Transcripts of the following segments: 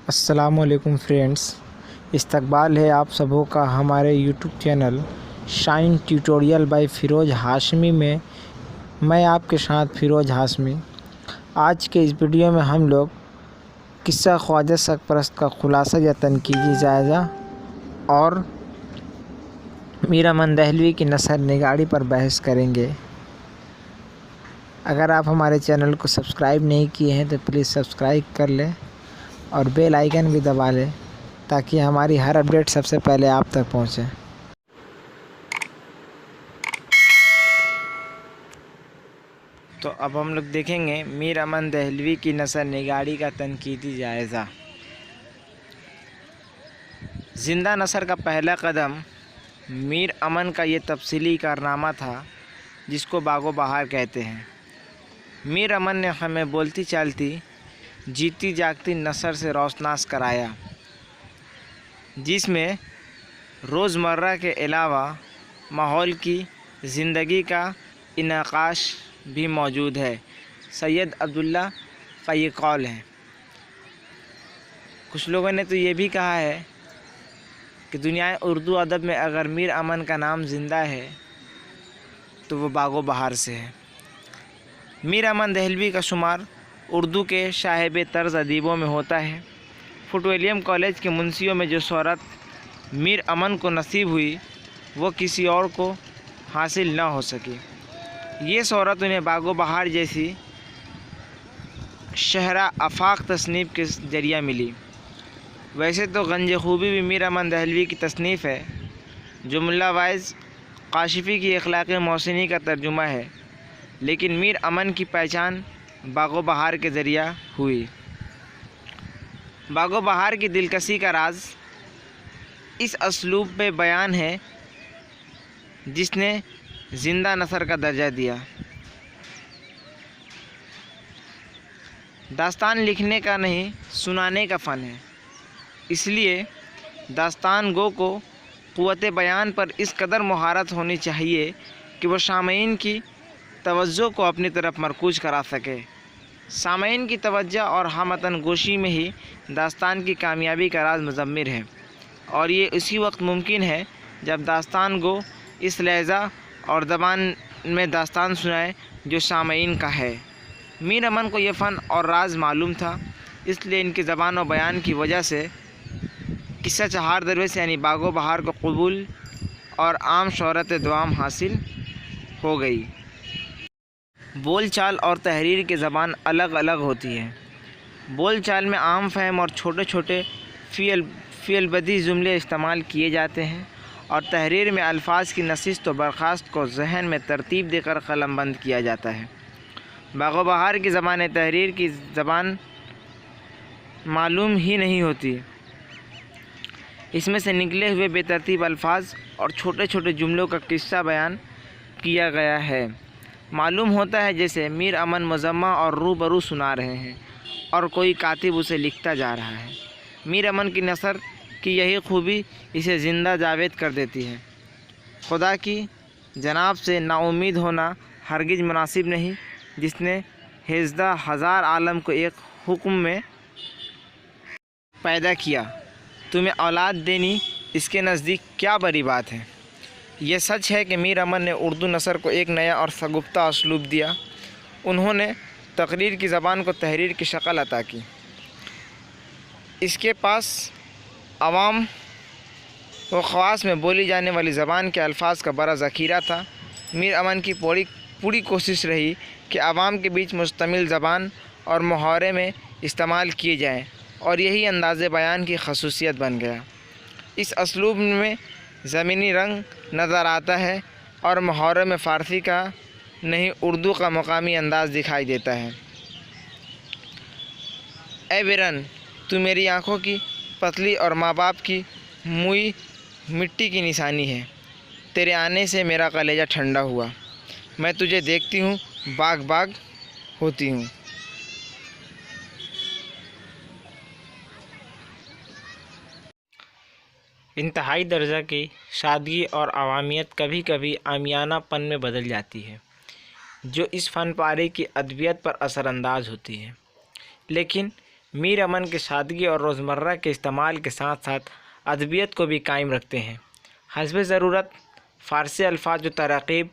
السلام علیکم فرینڈس، استقبال ہے آپ سبوں کا ہمارے YouTube channel Shine tutorial by Feroz Hashmi میں۔ میں آپ کے ساتھ فیروز ہاشمی۔ آج کے اس ویڈیو میں ہم لوگ قصہ خواجہ سرپرست کا خلاصہ یا تنقیدی جائزہ اور میر امن دہلوی کی نثر نگاری پر بحث کریں گے۔ اگر آپ ہمارے چینل کو سبسکرائب نہیں کیے ہیں تو پلیز سبسکرائب کر لیں اور بیل آئیکن بھی دبا لیں تاکہ ہماری ہر اپڈیٹ سب سے پہلے آپ تک پہنچے۔ تو اب ہم لوگ دیکھیں گے میر امن دہلوی کی نثر نگاری کا تنقیدی جائزہ۔ زندہ نثر کا پہلا قدم میر امن کا یہ تفصیلی کارنامہ تھا جس کو باغ و بہار کہتے ہیں۔ میر امن نے ہمیں بولتی چالتی جیتی جاگتی نثر سے روشناس کرایا، جس میں روزمرہ کے علاوہ ماحول کی زندگی کا انعکاس بھی موجود ہے۔ سید عبداللہ کا یہ قول ہے۔ کچھ لوگوں نے تو یہ بھی کہا ہے کہ دنیا اردو ادب میں اگر میر امن کا نام زندہ ہے تو وہ باغ و بہار سے ہے۔ میر امن دہلوی کا شمار اردو کے شاہب طرز ادیبوں میں ہوتا ہے۔ فورٹ ولیم کالج کے منشیوں میں جو شہرت میر امن کو نصیب ہوئی وہ کسی اور کو حاصل نہ ہو سکی۔ یہ شہرت انہیں باغ و بہار جیسی شہرہ آفاق تصنیف کے ذریعہ ملی۔ ویسے تو گنج خوبی بھی میر امن دہلوی کی تصنیف ہے جو ملا وائز کاشفی کی اخلاق محسنی کا ترجمہ ہے، لیکن میر امن کی پہچان باغ و بہار کے ذریعہ ہوئی۔ باغ و بہار کی دلکشی کا راز اس اسلوب میں بیان ہے جس نے زندہ نثر کا درجہ دیا۔ داستان لکھنے کا نہیں، سنانے کا فن ہے، اس لیے داستان گو کو قوت بیان پر اس قدر مہارت ہونی چاہیے کہ وہ سامعین کی توجہ کو اپنی طرف مرکوز کرا سکے۔ سامعین کی توجہ اور ہمتن گوشی میں ہی داستان کی کامیابی کا راز مضمر ہے، اور یہ اسی وقت ممکن ہے جب داستان گو اس لہجہ اور زبان میں داستان سنائے جو سامعین کا ہے۔ میر امن کو یہ فن اور راز معلوم تھا، اس لیے ان کی زبان و بیان کی وجہ سے قصہ چہار درویش یعنی باغ و بہار کو قبول اور عام شہرت دوام حاصل ہو گئی۔ بول چال اور تحریر کی زبان الگ الگ ہوتی ہے۔ بول چال میں عام فہم اور چھوٹے چھوٹے فعل بدیع جملے استعمال کیے جاتے ہیں، اور تحریر میں الفاظ کی نشست و برخاست کو ذہن میں ترتیب دے کر قلم بند کیا جاتا ہے۔ باغ و بہار کی زبان تحریر کی زبان معلوم ہی نہیں ہوتی، اس میں سے نکلے ہوئے بے ترتیب الفاظ اور چھوٹے چھوٹے جملوں کا قصہ بیان کیا گیا ہے۔ معلوم ہوتا ہے جیسے میر امن مجمع اور روبرو سنا رہے ہیں اور کوئی کاتب اسے لکھتا جا رہا ہے۔ میر امن کی نثر کی یہی خوبی اسے زندہ جاوید کر دیتی ہے۔ خدا کی جناب سے نا امید ہونا ہرگز مناسب نہیں، جس نے 18,000 عالم کو ایک حکم میں پیدا کیا، تمہیں اولاد دینی اس کے نزدیک کیا بڑی بات ہے۔ یہ سچ ہے کہ میر امن نے اردو نثر کو ایک نیا اور شگفتہ اسلوب دیا۔ انہوں نے تقریر کی زبان کو تحریر کی شکل عطا کی۔ اس کے پاس عوام و خواص میں بولی جانے والی زبان کے الفاظ کا بڑا ذخیرہ تھا۔ میر امن کی پوری کوشش رہی کہ عوام کے بیچ مشتمل زبان اور محاورے میں استعمال کیے جائیں، اور یہی انداز بیان کی خصوصیت بن گیا۔ اس اسلوب میں زمینی رنگ نظر آتا ہے اور محاورے میں فارسی کا نہیں اردو کا مقامی انداز دکھائی دیتا ہے۔ اے برن، تو میری آنکھوں کی پتلی اور ماں باپ کی موئی مٹی کی نشانی ہے۔ تیرے آنے سے میرا کلیجہ ٹھنڈا ہوا، میں تجھے دیکھتی ہوں باغ باغ ہوتی ہوں۔ انتہائی درجہ کی سادگی اور عوامیت کبھی کبھی عامیانہ پن میں بدل جاتی ہے جو اس فن پارے کی ادبیت پر اثر انداز ہوتی ہے، لیکن میر امن کے سادگی اور روزمرہ کے استعمال کے ساتھ ساتھ ادبیت کو بھی قائم رکھتے ہیں۔ حسب ضرورت فارسی الفاظ و تراکیب،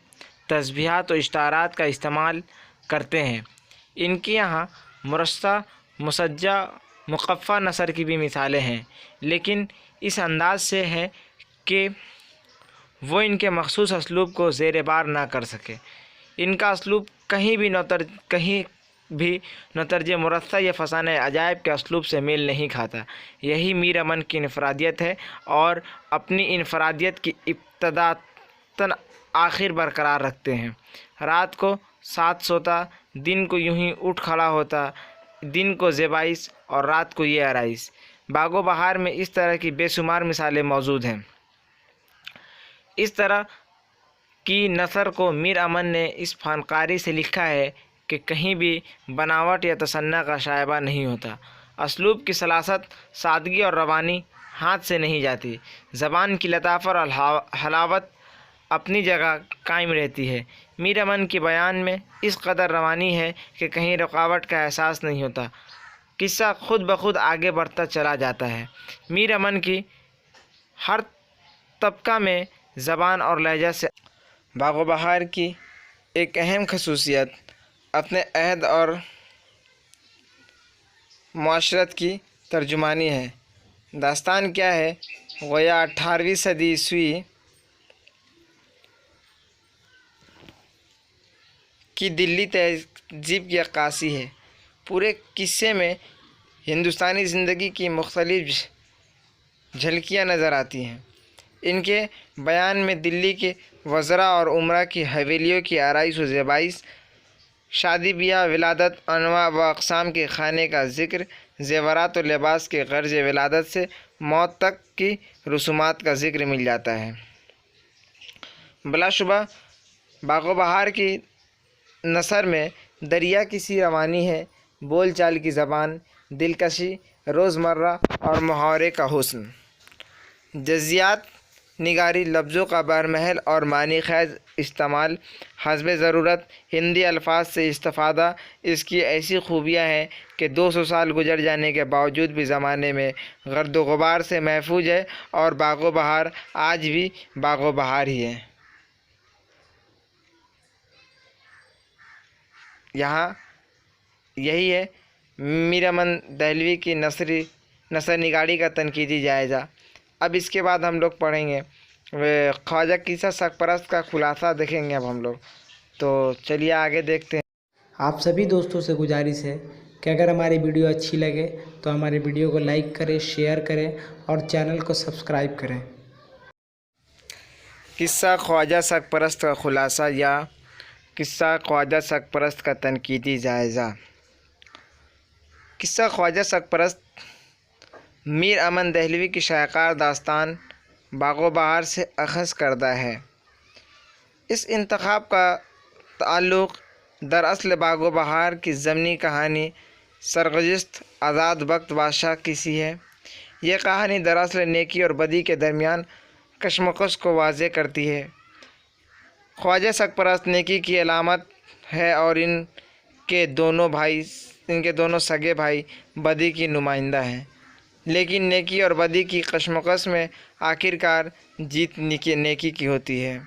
تسبیحات و اشتعارات کا استعمال کرتے ہیں۔ ان کے یہاں مرصع، مسجع، مقفع نثر کی بھی مثالیں ہیں، لیکن اس انداز سے ہے کہ وہ ان کے مخصوص اسلوب کو زیر بار نہ کر سکے۔ ان کا اسلوب کہیں بھی نترج مرصع یا فسانہ عجائب کے اسلوب سے میل نہیں کھاتا۔ یہی میر امن کی انفرادیت ہے، اور اپنی انفرادیت کی ابتدا تا آخر برقرار رکھتے ہیں۔ رات کو سات سوتا، دن کو یوں ہی اٹھ کھڑا ہوتا، دن کو زیبائش اور رات کو یہ آرائش۔ باغ و بہار میں اس طرح کی بے شمار مثالیں موجود ہیں۔ اس طرح کی نثر کو میر امن نے اس فنکاری سے لکھا ہے کہ کہیں بھی بناوٹ یا تصنع کا شائبہ نہیں ہوتا۔ اسلوب کی سلاست، سادگی اور روانی ہاتھ سے نہیں جاتی۔ زبان کی لطافت اور حلاوت اپنی جگہ قائم رہتی ہے۔ میر امن کے بیان میں اس قدر روانی ہے کہ کہیں رکاوٹ کا احساس نہیں ہوتا، قصہ خود بخود آگے بڑھتا چلا جاتا ہے۔ میر امن کی ہر طبقہ میں زبان اور لہجہ سے باغ و بہار کی ایک اہم خصوصیت اپنے عہد اور معاشرت کی ترجمانی ہے۔ داستان کیا ہے؟ گویا 18ویں صدی عیسوی کی دلی تہذیب کی عکاسی ہے۔ پورے قصے میں ہندوستانی زندگی کی مختلف جھلکیاں نظر آتی ہیں۔ ان کے بیان میں دلی کے وزراء اور امراء کی حویلیوں کی آرائش و زیبائش، شادی بیاہ، ولادت، انواع و اقسام کے کھانے کا ذکر، زیورات و لباس کے غرض ولادت سے موت تک کی رسومات کا ذکر مل جاتا ہے۔ بلا شبہ باغ و بہار کی نثر میں دریا کی سی روانی ہے، بول چال کی زبان، دلکشی، روزمرہ اور محاورے کا حسن، جزیات نگاری، لفظوں کا برمحل اور معنی خیز استعمال، حسب ضرورت ہندی الفاظ سے استفادہ اس کی ایسی خوبیاں ہیں کہ 200 سال گزر جانے کے باوجود بھی زمانے میں گرد و غبار سے محفوظ ہے، اور باغ و بہار آج بھی باغ و بہار ہی ہے۔ یہاں یہی ہے میر امن دہلوی کی نثر نگاری کا تنقیدی جائزہ۔ اب اس کے بعد ہم لوگ پڑھیں گے خواجہ قصہ سرپرست کا خلاصہ دیکھیں گے اب ہم لوگ، تو چلیے آگے دیکھتے ہیں۔ آپ سبھی دوستوں سے گزارش ہے کہ اگر ہماری ویڈیو اچھی لگے تو ہماری ویڈیو کو لائک کریں، شیئر کریں اور چینل کو سبسکرائب کریں۔ قصہ خواجہ سرپرست کا خلاصہ یا قصہ خواجہ سرپرست کا تنقیدی جائزہ۔ قصہ خواجہ سرپرست میر امن دہلوی کی شاہکار داستان باغ و بہار سے اخذ کردہ ہے۔ اس انتخاب کا تعلق دراصل باغ و بہار کی ضمنی کہانی سرگزشت آزاد بخت بادشاہ کی سی ہے۔ یہ کہانی دراصل نیکی اور بدی کے درمیان کشمکش کو واضح کرتی ہے۔ خواجہ سرپرست نیکی کی علامت ہے اور ان کے دونوں سگے بھائی بدی کی نمائندہ ہیں، لیکن نیکی اور بدی کی کشمکش میں آخرکار جیت نیکی کی ہوتی ہے۔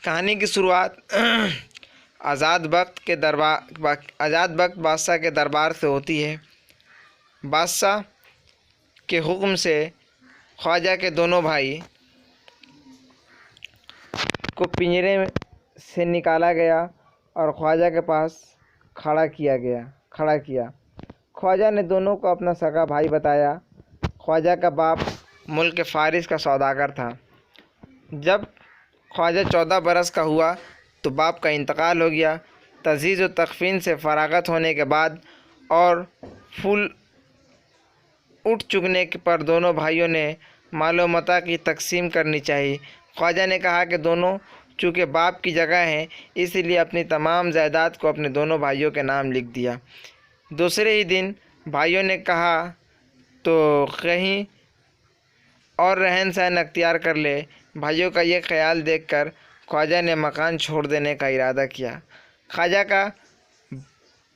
کہانی کی شروعات آزاد بخت بادشاہ کے دربار سے ہوتی ہے۔ بادشاہ کے حکم سے خواجہ کے دونوں بھائی کو پنجرے سے نکالا گیا اور خواجہ کے پاس کھڑا کیا۔ خواجہ نے دونوں کو اپنا سگا بھائی بتایا۔ خواجہ کا باپ ملک فارس کا سوداگر تھا۔ جب خواجہ 14 برس کا ہوا تو باپ کا انتقال ہو گیا۔ تجہیز و تکفین سے فراغت ہونے کے بعد اور پھول اٹھ چکنے پر دونوں بھائیوں نے مال و متاع کی تقسیم کرنی چاہی۔ خواجہ نے کہا کہ دونوں چونکہ باپ کی جگہ ہیں، اس لیے اپنی تمام جائیداد کو اپنے دونوں بھائیوں کے نام لکھ دیا۔ دوسرے ہی دن بھائیوں نے کہا تو کہیں اور رہن سہن اختیار کر لے۔ بھائیوں کا یہ خیال دیکھ کر خواجہ نے مکان چھوڑ دینے کا ارادہ کیا۔ خواجہ کا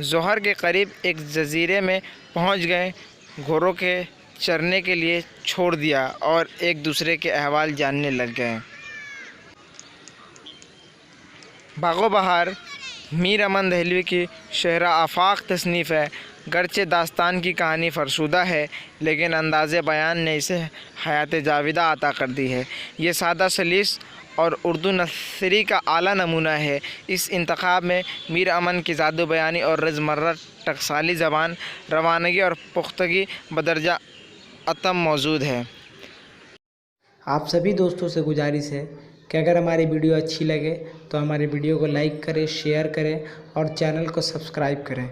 ظہر کے قریب ایک جزیرے میں پہنچ گئے، گھوڑوں کے چرنے کے لیے چھوڑ دیا اور ایک دوسرے کے احوال جاننے لگ گئے۔ باغ و بہار میر امن دہلوی کی شہر آفاق تصنیف ہے۔ گرچہ داستان کی کہانی فرسودہ ہے لیکن انداز بیان نے اسے حیات جاویدہ عطا کر دی ہے۔ یہ سادہ سلیس اور اردو نثری کا اعلیٰ نمونہ ہے۔ اس انتخاب میں میر امن کی زاد و بیانی اور روزمرہ ٹکسالی زبان، روانگی اور پختگی بدرجہ اتم موجود ہے۔ آپ سبھی دوستوں سے گزارش ہے کہ اگر ہماری ویڈیو اچھی لگے تو ہماری ویڈیو کو لائک کریں، شیئر کریں اور چینل کو سبسکرائب کریں۔